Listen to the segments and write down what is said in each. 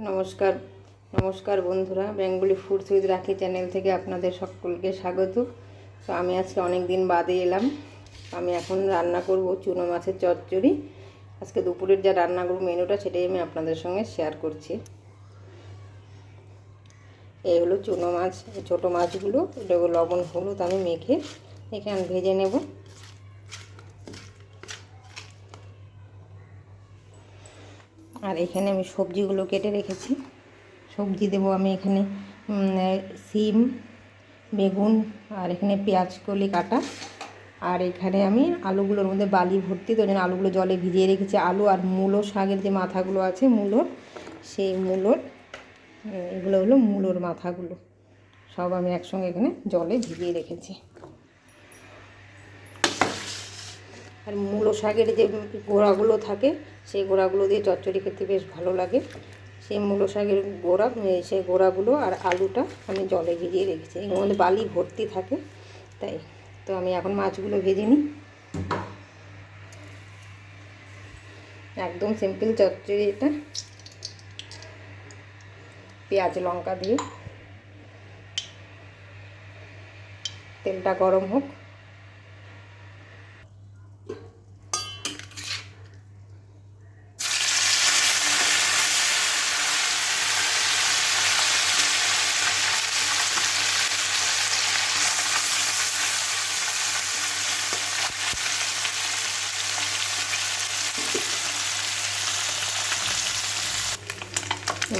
নমস্কার নমস্কার বন্ধুরা, বেঙ্গলি ফুড উইথ রাখি চ্যানেল থেকে আপনাদের সকলকে স্বাগত। তো আমি আজকে অনেক দিন বাদে এলাম। আমি এখন রান্না করব চুনো মাছের চচ্চড়ি। আজকে দুপুরের যা রান্না করব মেনুটা সেটাই আমি আপনাদের সঙ্গে শেয়ার করছি। এই হলো চুনো মাছ, ছোটো মাছগুলো, এটাকে লবণ হলুদ আমি মেখে এখানে ভেজে নেব। আর এখানে আমি সবজিগুলো কেটে রেখেছি। সবজি দেবো আমি এখানে সিম, বেগুন, আর এখানে পেঁয়াজ কলি কাটা। আর এখানে আমি আলুগুলোর মধ্যে বালি ভর্তি, তো জন্য আলুগুলো জলে ভিজিয়ে রেখেছি। আলু আর মূলো শাকের যে মাথাগুলো আছে মূলোর, সেই মূলোর, এগুলো হলো মূলোর মাথাগুলো, সব আমি একসঙ্গে এখানে জলে ভিজিয়ে রেখেছি। আর মূলো শাকের যে গোড়াগুলো থাকে সেই গোড়াগুলো দিয়ে চচ্চড়ি খেতে বেশ ভালো লাগে। সেই মূলো শাকের গোড়া, সেই গোড়াগুলো আর আলুটা আমি জলে ভিজিয়ে রেখেছি। এর মধ্যে বালি ভর্তি থাকে তাই। তো আমি এখন মাছগুলো ভেজে নিই। একদম সিম্পল চচ্চড়ি এটা, পেঁয়াজ লঙ্কা দিয়ে। তেলটা গরম হোক।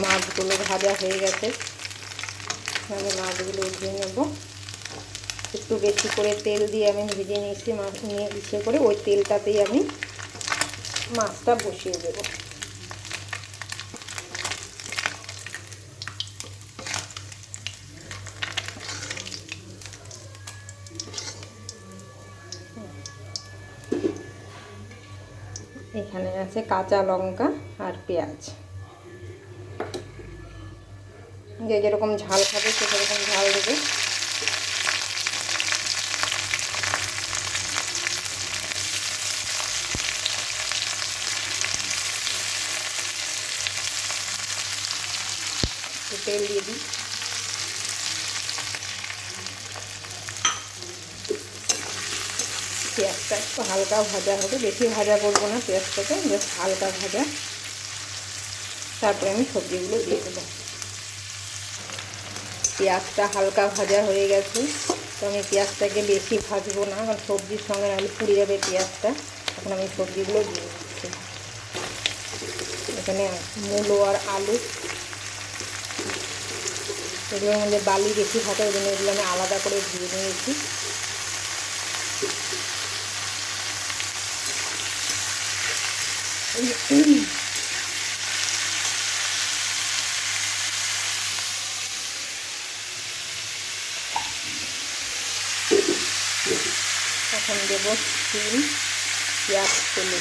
মাছগুলো ভাজা হয়ে গেছে, আমি মাছগুলো উঠিয়ে নেব। একটু বেশি করে তেল দিয়ে আমি ভেজে নিয়েছি মাছ, নিয়ে ইচ্ছে করে ওই তেলটাতেই আমি মাছটা বসিয়ে দেব। এখানে আছে কাঁচা লঙ্কা আর পেঁয়াজ। যে যেরকম ঝাল খাবে সে সেরকম ঝাল দেবে। তেল দিয়ে দিই। পেঁয়াজটা একটু হালকা ভাজা হবে, বেশি ভাজা করবো না পেঁয়াজটাকে, জাস্ট হালকা ভাজা। তারপরে আমি সবজিগুলো দিয়ে দেবো। পেঁয়াজটা হালকা ভাজা হয়ে গেছে, তো আমি পেঁয়াজটাকে বেশি ভাজবো না, কারণ সবজির সঙ্গে নাহলে পুড়ে যাবে পেঁয়াজটা। এখন আমি সবজিগুলো দিয়ে দিচ্ছি। এখানে মূলো আর আলু, এগুলোর মধ্যে বালি বেশি থাকে, ওই জন্য এগুলো আমি আলাদা করে ধুয়ে নিয়েছি। এখন দেব সিম, পেঁয়াজ কলি।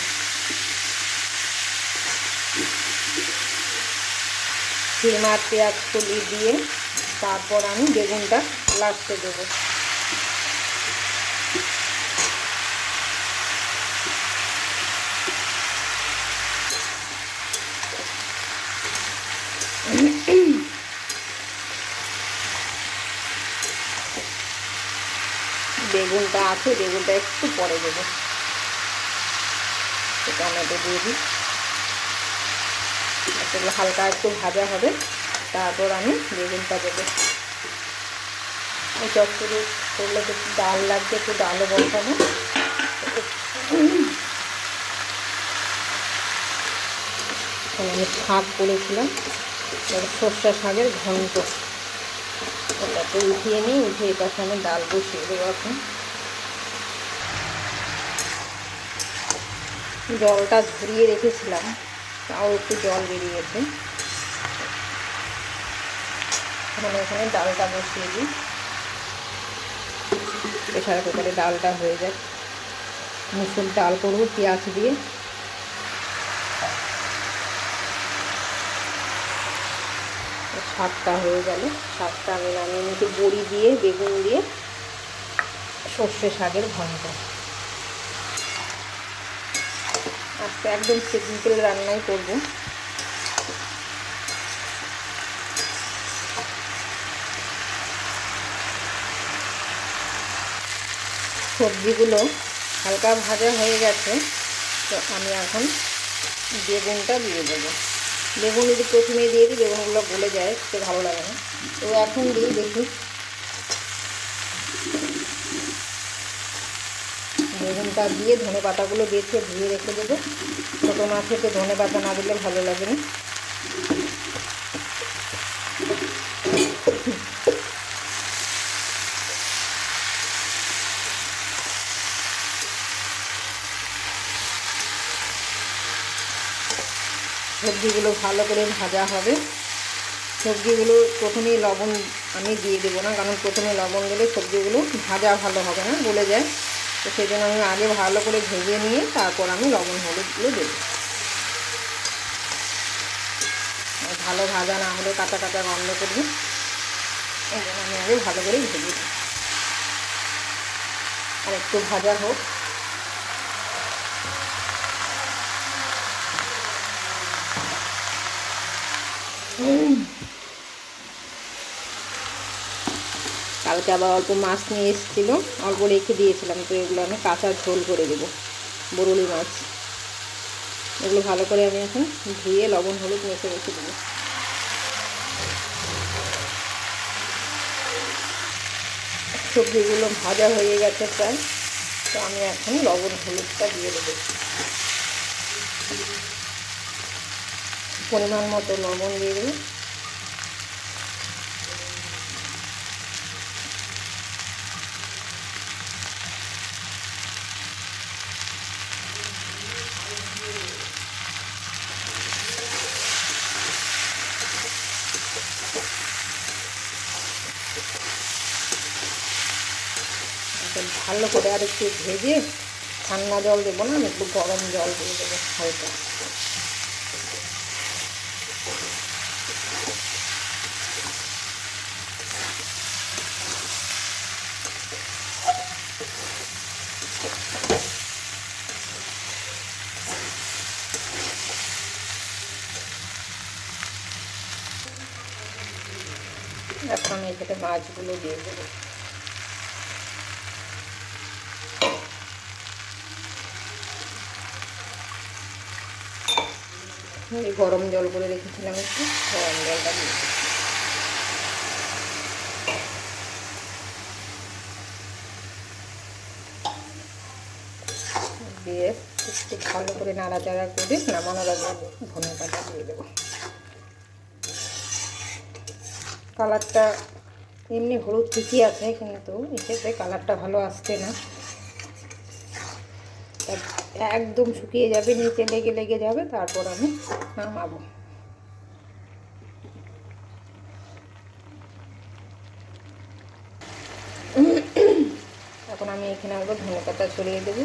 সিম আর পেঁয়াজ কলি দিয়ে তারপর আমি বেগুনটা লাস্টে দেবো। বেগুনটা আছে, বেগুনটা একটু পরে দেবো। টমেটো দিয়ে দিই। সেগুলো হালকা একটু ভাজা হবে, তারপর আমি বেগুনটা দেবো। এই চচ্চড়ি করলে তো একটু ডাল লাগবে, একটু ডালও বসাবো। আমি শাক করেছিলাম, সর্ষে শাকের ঘন্ট, ওটাকে উঠিয়ে নিই। উঠে এটার সঙ্গে ডাল বসিয়ে দেবো। এখন জলটা ঝরিয়ে রেখেছিলাম, তাও একটু জল বেরিয়েছে। এখন এখানে ডালটা বসিয়ে দিই। প্রেসার কুকারে ডালটা হয়ে যায়। মুসুর ডাল করবো পেঁয়াজ দিয়ে। শাকটা হয়ে গেল, শাকটা আমি নামিয়ে নিয়েছি। বড়ি দিয়ে, বেগুন দিয়ে সর্ষে শাকের ঘন্ট। আজকে একদম সিম্পল রান্নাই করব। সবজিগুলো হালকা ভাজা হয়ে গেছে, তো আমি এখন বেগুনটা দিয়ে দেবো। বেগুন যদি প্রথমেই দিয়ে দিই বেগুনগুলো গলে যায়, খেতে ভালো লাগে না, তো এখন দিই। দেখি, বেগুনটা দিয়ে ধনে পাতাগুলো বেছে ধুয়ে রেখে দেবো। ছোটো মাছেতে ধনে পাতা না দিলে ভালো লাগে না। সবজিগুলো ভালো করে ভাজা হবে। সবজিগুলো প্রথমেই লবণ আমি দিয়ে দেবো না, কারণ প্রথমে লবণ দিলে সবজিগুলো ভাজা ভালো হবে না, গলে যায়। তো সেই জন্য আমি আগে ভালো করে ভেজে নিয়ে তারপর আমি লবণ হলুদগুলো দেবো। ভালো ভাজা না হলে কাঁচা কাঁচা গন্ধ করবে, এই জন্য আমি আগে ভালো করে ভেজে দিই। আর একটু ভাজা হোক। কালকে আবার অল্প মাছ নিয়ে এসেছিলো, অল্প রেখে দিয়েছিলাম, তো এগুলো আমি কাঁচা ঝোল করে দেবো। বরুলি মাছ, এগুলো ভালো করে আমি এখন ধুয়ে লবণ হলুদ মেখে রেখে দেবো। সবজিগুলো ভাজা হয়ে গেছে প্রায়, তো আমি এখন লবণ হলুদটা দিয়ে দেবো। পরিমাণ মতো লবণ দিয়ে দেবো। ভালো করে আর একটু ভেজে ঠান্ডা জল দেবো না, আমি একটু গরম জল দিয়ে দেবো হালকা। এখন এখানে মাছগুলো দিয়ে দেবো। এই গরম জল করে রেখেছিলাম, একটু গরম জলটা দিয়ে দিয়ে একটু ভালো করে নাড়াচাড়া করে নামানোর আগে ধনে পাতা দিয়ে দেবো। কালারটা এমনি হলুদ ঠিকই আছে, কিন্তু এতে কালারটা ভালো আসছে না। একদম শুকিয়ে যাবে, নিচে লেগে লেগে যাবে, তারপর আমি নামাবো। এখন আমি এখানে আবার ধনে পাতা ছড়িয়ে দেবো।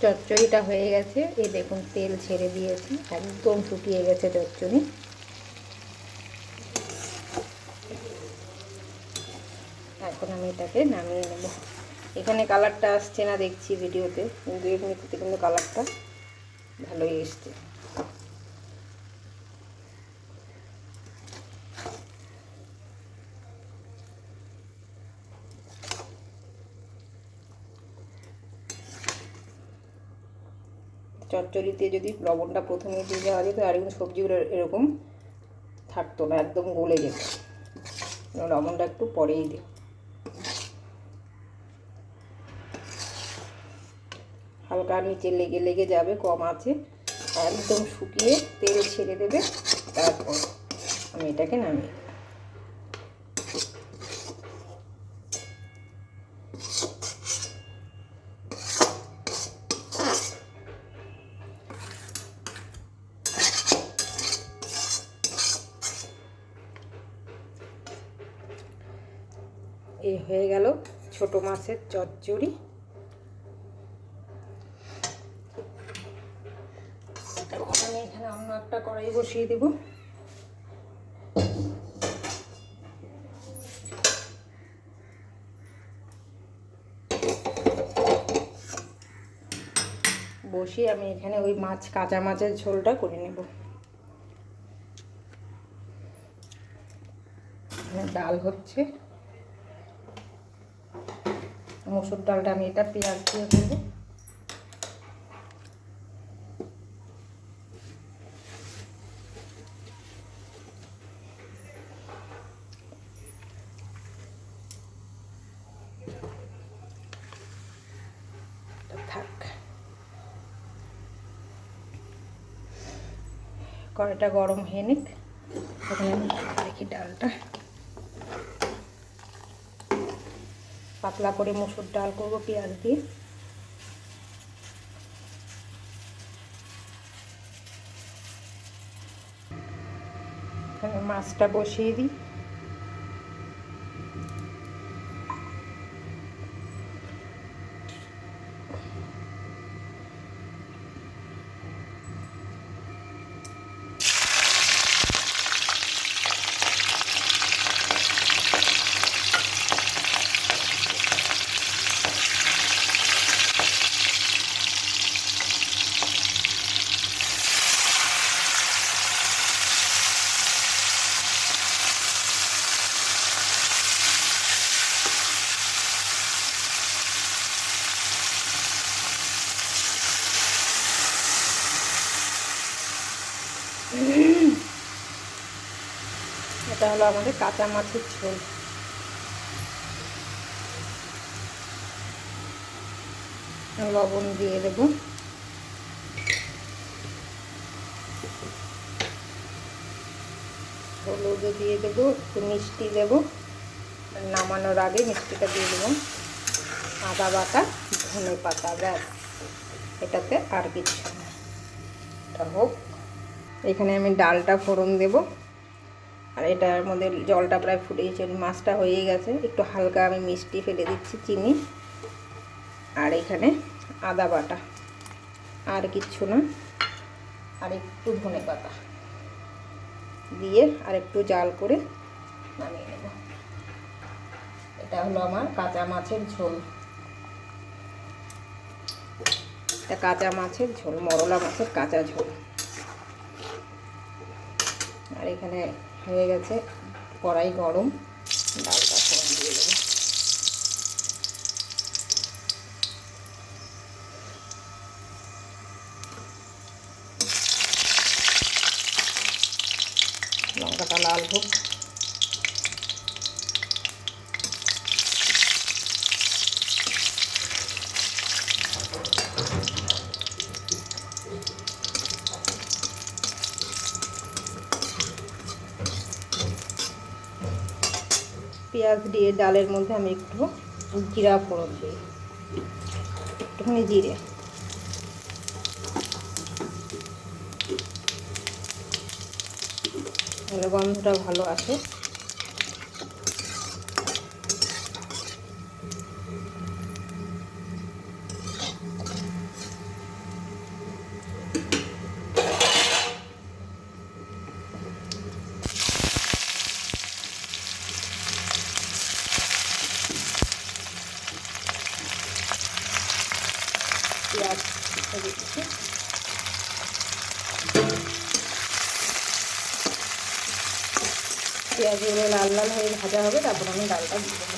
চচ্চড়িটা হয়ে গেছে, এই দেখুন তেল ছেড়ে দিয়েছি, একদম শুকিয়ে গেছে চচ্চড়ি। এখন আমি এটাকে নামিয়ে নেব। এখানে কালারটা আসছে না দেখছি ভিডিওতে, কিন্তু এমনিতে কিন্তু কালারটা ভালোই এসছে। চচ্চড়িতে যদি লবণটা প্রথমে দিয়ে দেওয়া যেত, আর কিন্তু সবজিগুলো এরকম থাকতো না, একদম গলে যেত। লবণটা একটু পরেই দিই। হালকা নিচে লেগে লেগে যাবে, কম আছে, একদম শুকিয়ে তেল ছেড়ে দেবে, তারপর আমি এটাকে নামিয়ে দেব। এই হয়ে গেল ছোট মাছের চচ্চড়ি। একটা কড়াই বসিয়ে দেব। বসিয়ে আমি এখানে ওই কাঁচা মাছের ঝোলটা করে নেব। ডাল হচ্ছে, মসুর ডালটা আমি এটা পেঁয়াজ দিয়ে দেবো। থাক, কড়াইটা গরম হয়ে নিক। এখানে দেখি ডালটা পাতলা করে মসুর ডাল করবো পেঁয়াজ দিয়ে। এখানে মাছটা বসিয়ে দিই। এটা হলো আমাদের কাঁচা মাছের ঝোল। লবণ দিয়ে দেব, হলুদ দিয়ে দেবো, একটু মিষ্টি দেবো, নামানোর আগে মিষ্টিটা দিয়ে দেবো, আদা বাটা, ধনে পাতা, ব্যাস, এটাতে আর কিছু না। এটা হোক। এখানে আমি ডালটা ফোড়ন দেব, আর এটার মধ্যে জলটা প্রায় ফুটেছে, মাছটা হয়ে গেছে, একটু হালকা আমি মিষ্টি ফেলে দিচ্ছি, চিনি, আর এখানে আদা বাটা, আর কিচ্ছু না, আর একটু ধনে পাতা দিয়ে আর একটু জাল করে নামিয়ে নেব। এটা হলো আমার কাঁচা মাছের ঝোল। এটা কাঁচা মাছের ঝোল, মরলা মাছের কাঁচা ঝোল। আর এখানে হয়ে গেছে কড়াই গরম, ডালটা ফোড়ন দিয়ে দেবো। লঙ্কাটা লাল হোক। পেঁয়াজ দিয়ে ডালের মধ্যে আমি একটু জিরা ফোড়ন দিই, একটুখানি জিরে, তাহলে গন্ধটা ভালো আসে। পেঁয়াজ দিচ্ছি, পেঁয়াজগুলো লাল লাল হয়ে ভাজা হবে, তারপর আমি ডালটা দিয়ে দেবো।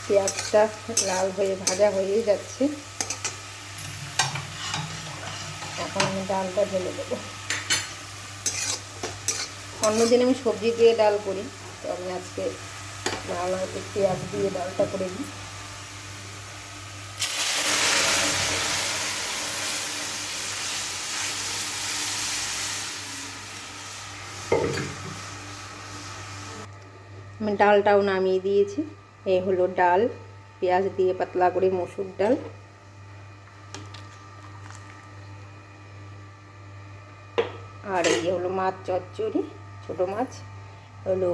পেঁয়াজটা লাল হয়ে ভাজা হয়ে যাচ্ছে, এখন আমি ডালটা ঢেলে দেবো। অন্যদিন আমি সবজি দিয়ে ডাল করি, তো আমি আজকে ভালো একটু পেঁয়াজ দিয়ে ডালটা করে দিই। আমি ডালটাও নামিয়ে দিয়েছি। এই হলো ডাল, পেঁয়াজ দিয়ে পাতলা করে মসুর ডাল। আর এই হলো মাছ চচ্চড়ি, ছোটো মাছ হলো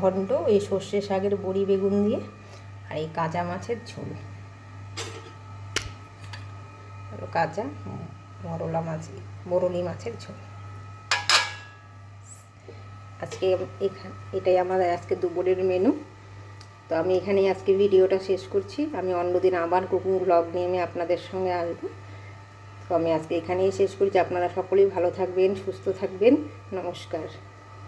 ঘন্ট, এই সর্ষে শাকের বড়ি বেগুন দিয়ে, আর এই কাঁচা মাছের ঝোল। হলো কাঁচা বরলি মাছের ঝোল। আজকে এটাই আমাদের আজকে দুপুরের মেনু। তো আমি এখানেই আজকে ভিডিওটা শেষ করছি। আমি অন্যদিন আবার কুকিং ব্লগ নিয়ে আমি আপনাদের সঙ্গে আসবো। তো আমি আজকে এখানেই শেষ করছি। আপনারা সকলেই ভালো থাকবেন, সুস্থ থাকবেন। নমস্কার।